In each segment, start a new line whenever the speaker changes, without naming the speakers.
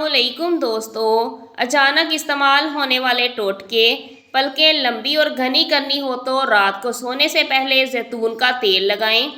अस्सलामुअलैकुम दोस्तों। अचानक इस्तेमाल होने वाले टोटके। पलकें लंबी और घनी करनी हो तो रात को सोने से पहले जैतून का तेल लगाएं।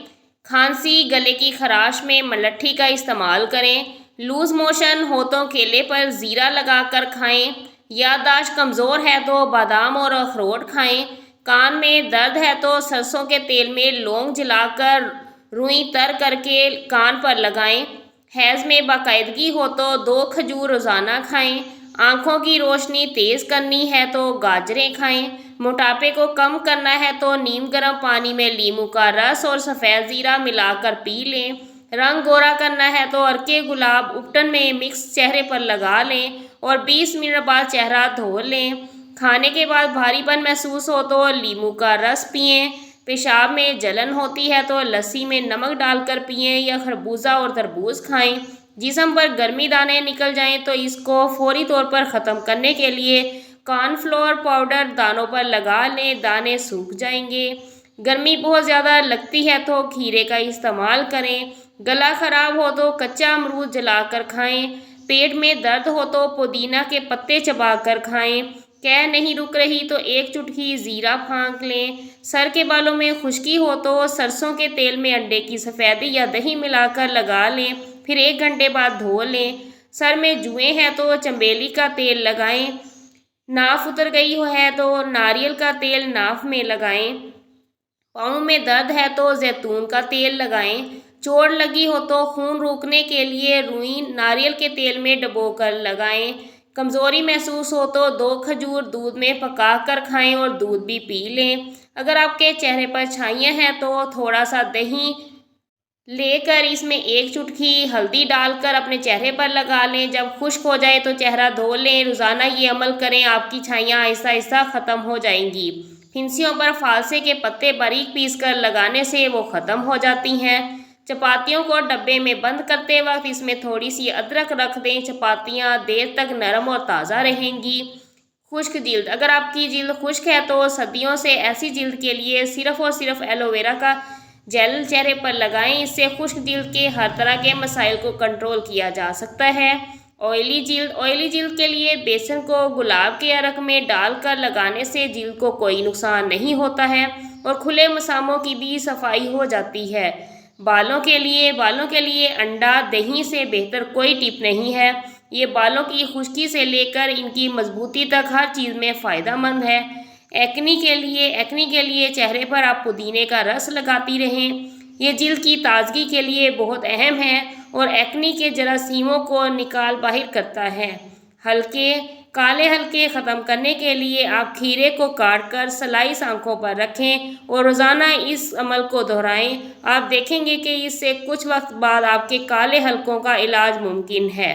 खांसी गले की खराश में मलट्ठी का इस्तेमाल करें। लूज मोशन हो तो केले पर ज़ीरा लगाकर खाएं। याददाश्त कमज़ोर है तो बादाम और अखरोट खाएं। कान में दर्द है तो सरसों के तेल में लौंग जलाकर रुई तर करके कान पर लगाएं। हैज़ में बाकायदगी हो तो 2 खजूर रोज़ाना खाएं। आँखों की रोशनी तेज़ करनी है तो गाजरें खाएं। मोटापे को कम करना है तो नीम गर्म पानी में नींबू का रस और सफ़ेद ज़ीरा मिलाकर पी लें। रंग गोरा करना है तो अर्के गुलाब उपटन में मिक्स चेहरे पर लगा लें और 20 मिनट बाद चेहरा धो लें। खाने के बाद भारीपन महसूस हो तो नींबू का रस पिएं। पेशाब में जलन होती है तो लस्सी में नमक डालकर पिएं या खरबूजा और तरबूज खाएं। जिस्म पर गर्मी दाने निकल जाएं तो इसको फौरी तौर पर ख़त्म करने के लिए कॉर्नफ्लोर पाउडर दानों पर लगा लें, दाने सूख जाएंगे। गर्मी बहुत ज़्यादा लगती है तो खीरे का इस्तेमाल करें। गला ख़राब हो तो कच्चा अमरूद जलाकर खाएं। पेट में दर्द हो तो पुदीना के पत्ते चबाकर खाएं। कह नहीं रुक रही तो 1 चुटकी ज़ीरा फाँक लें। सर के बालों में खुश्की हो तो सरसों के तेल में अंडे की सफ़ेदी या दही मिलाकर लगा लें, फिर 1 घंटे बाद धो लें। सर में जुएँ हैं तो चमेली का तेल लगाएं। नाफ उतर गई है तो नारियल का तेल नाफ में लगाएं। पाँव में दर्द है तो जैतून का तेल लगाएं। चोट लगी हो तो खून रोकने के लिए रुई नारियल के तेल में डुबोकर लगाएं। कमज़ोरी महसूस हो तो 2 खजूर दूध में पका कर खाएं और दूध भी पी लें। अगर आपके चेहरे पर छाइयाँ हैं तो थोड़ा सा दही लेकर इसमें 1 चुटकी हल्दी डालकर अपने चेहरे पर लगा लें। जब खुश्क हो जाए तो चेहरा धो लें। रोज़ाना ये अमल करें, आपकी छाइयाँ आहिस्ता आहिस्ता ख़त्म हो जाएंगी। फिंसियों पर फालसे के पत्ते बारीक पीस कर लगाने से वो ख़त्म हो जाती हैं। चपातियों को डब्बे में बंद करते वक्त इसमें थोड़ी सी अदरक रख दें। चपातियाँ देर तक नरम और ताज़ा रहेंगी। खुश्क जिल्द। अगर आपकी जिल्द खुश्क है तो सदियों से ऐसी जिल्द के लिए सिर्फ़ और सिर्फ एलोवेरा का जेल चेहरे पर लगाएं। इससे खुश्क जिल्द के हर तरह के मसाइल को कंट्रोल किया जा सकता है। ऑयली जिल्द के लिए बेसन को गुलाब के अरक में डालकर लगाने से जिल्द को कोई नुकसान नहीं होता है और खुले मसामों की भी सफाई हो जाती है। बालों के लिए अंडा दही से बेहतर कोई टिप नहीं है। ये बालों की खुश्की से लेकर इनकी मजबूती तक हर चीज़ में फ़ायदेमंद है। एक्नी के लिए चेहरे पर आप पुदीने का रस लगाती रहें। ये जिल्द की ताजगी के लिए बहुत अहम है और एक्नी के जरासीमों को निकाल बाहर करता है। काले हल्के ख़त्म करने के लिए आप खीरे को काट कर स्लाइस आँखों पर रखें और रोज़ाना इस अमल को दोहराएं। आप देखेंगे कि इससे कुछ वक्त बाद आपके काले हल्कों का इलाज मुमकिन है।